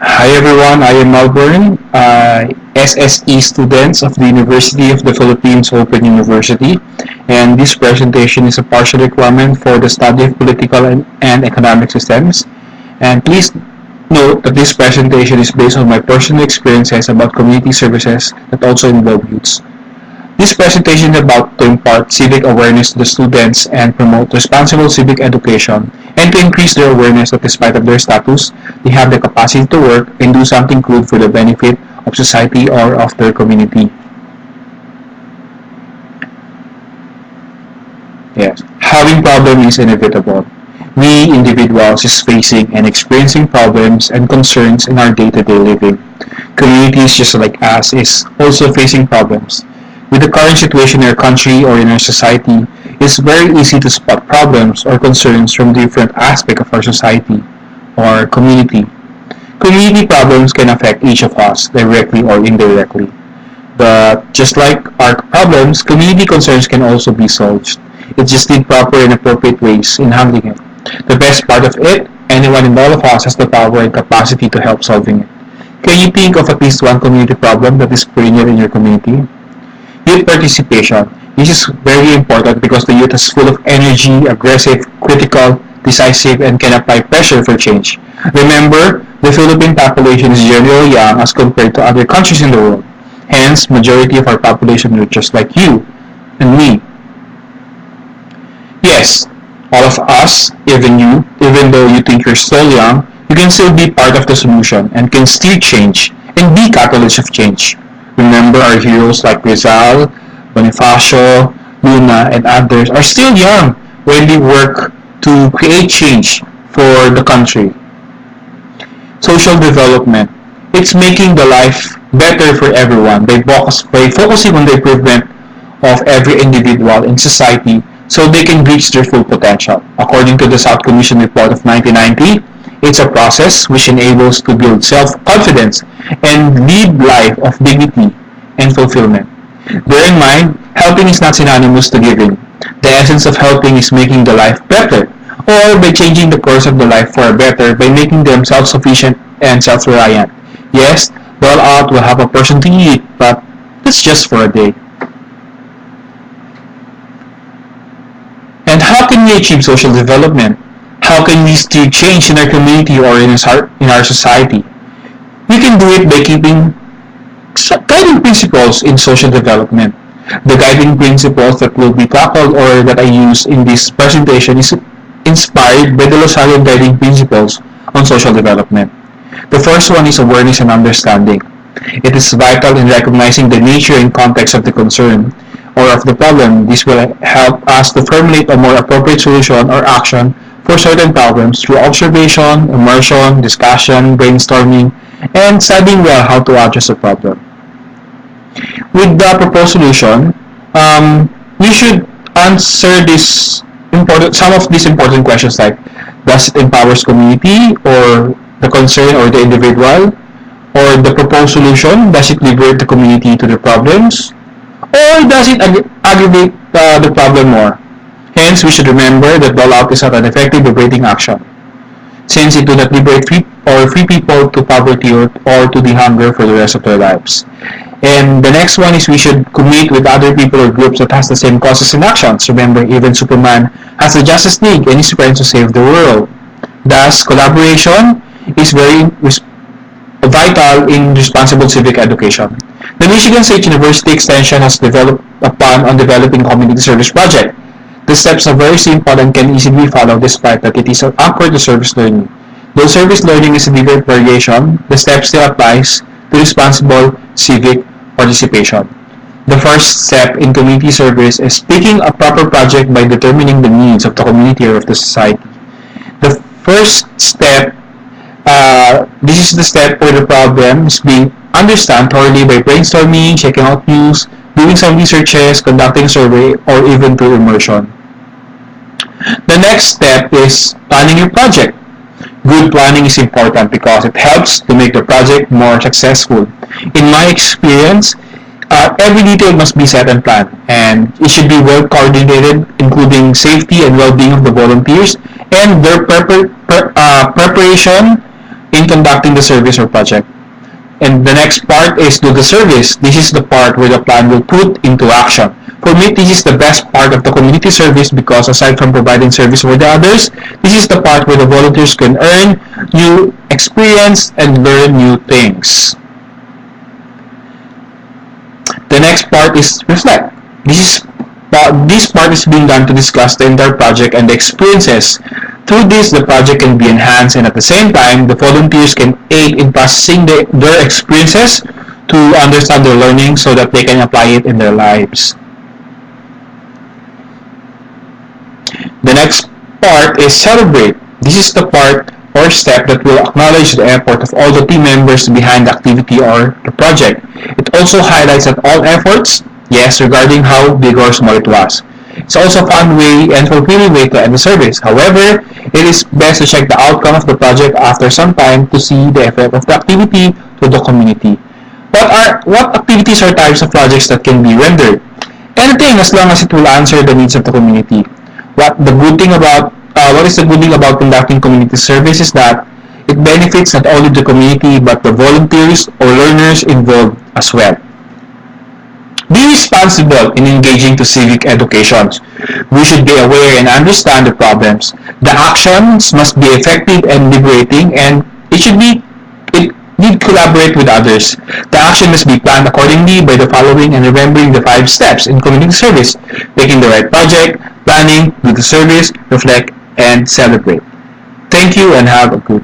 Hi everyone, I am Melbourne, SSE students of the University of the Philippines Open University, and this presentation is a partial requirement for the study of political and economic systems. And please note that this presentation is based on my personal experiences about community services that also involve youths. This presentation is about to impart civic awareness to the students and promote responsible civic education and to increase their awareness that despite of their status, they have the capacity to work and do something good for the benefit of society or of their community. Yes, having problems is inevitable. We individuals is facing and experiencing problems and concerns in our day-to-day living. Communities just like us is also facing problems. With the current situation in our country or in our society, it's very easy to spot problems or concerns from different aspects of our society or community. Community problems can affect each of us directly or indirectly. But just like our problems, community concerns can also be solved. It just needs proper and appropriate ways in handling it. The best part of it, anyone and all of us has the power and capacity to help solving it. Can you think of at least one community problem that is perennial in your community? Youth participation. This is very important because the youth is full of energy, aggressive, critical, decisive, and can apply pressure for change. Remember, the Philippine population is generally young as compared to other countries in the world. Hence, majority of our population are just like you and me. Yes, all of us, even you, even though you think you're still young, you can still be part of the solution and can still change and be catalyst of change. Remember our heroes like Rizal, Bonifacio, Luna, and others are still young when they work to create change for the country. Social development. It's making the life better for everyone by focusing on the improvement of every individual in society so they can reach their full potential. According to the South Commission report of 1990, it's a process which enables to build self-confidence and lead life of dignity and fulfillment. Bear in mind, helping is not synonymous to giving. The essence of helping is making the life better, or by changing the course of the life for a better by making them self-sufficient and self-reliant. Yes, well out will have a person to eat, but that's just for a day. And how can we achieve social development? How can we still change in our community or in our society? We can do it by keeping guiding principles in social development. The guiding principles that will be tackled or that I use in this presentation is inspired by the Losarian guiding principles on social development. The first one is awareness and understanding. It is vital in recognizing the nature and context of the concern or of the problem. This will help us to formulate a more appropriate solution or action for certain problems through observation, immersion, discussion, brainstorming, and studying well how to address the problem. With the proposed solution, we should answer some of these important questions like, does it empowers community or the concern or the individual? Or the proposed solution, does it liberate the community to the problems? Or does it aggravate the problem more? Hence, we should remember that bailout is not an effective liberating action, since it do not liberate free people to poverty or to the hunger for the rest of their lives. And the next one is we should commit with other people or groups that has the same causes and actions. Remember, even Superman has the Justice League and is trying to save the world. Thus, collaboration is very vital in responsible civic education. The Michigan State University Extension has developed a plan on developing community service project. The steps are very simple and can easily be followed despite that it is anchored to service learning. Though service learning is a different variation, the step still applies to responsible civic participation. The first step in community service is picking a proper project by determining the needs of the community or of the society. The first step, this is the step where the problem is being understood thoroughly by brainstorming, checking out news, doing some researches, conducting survey, or even through immersion. The next step is planning your project. Good planning is important because it helps to make the project more successful. In my experience, every detail must be set and planned, and it should be well coordinated, including safety and well-being of the volunteers, and their preparation in conducting the service or project. And the next part is do the service. This is the part where the plan will put into action. For me, this is the best part of the community service because aside from providing service for the others, this is the part where the volunteers can earn new experience and learn new things. The next part is reflect. This part is being done to discuss the entire project and the experiences. Through this, the project can be enhanced and at the same time, the volunteers can aid in processing their experiences to understand their learning so that they can apply it in their lives. The next part is celebrate. This is the part or step that will acknowledge the effort of all the team members behind the activity or the project. It also highlights that all efforts, yes, regarding how big or small it was. It's also a fun way and fulfilling way to end the service. However, it is best to check the outcome of the project after some time to see the effect of the activity to the community. What activities or types of projects that can be rendered? Anything as long as it will answer the needs of the community. What is the good thing about conducting community service is that it benefits not only the community but the volunteers or learners involved as well. Be responsible in engaging to civic education. We should be aware and understand the problems. The actions must be effective and liberating, and it need collaborate with others. The action must be planned accordingly by the following and remembering the 5 steps in community service: picking the right project, planning, do the service, reflect, and celebrate. Thank you and have a good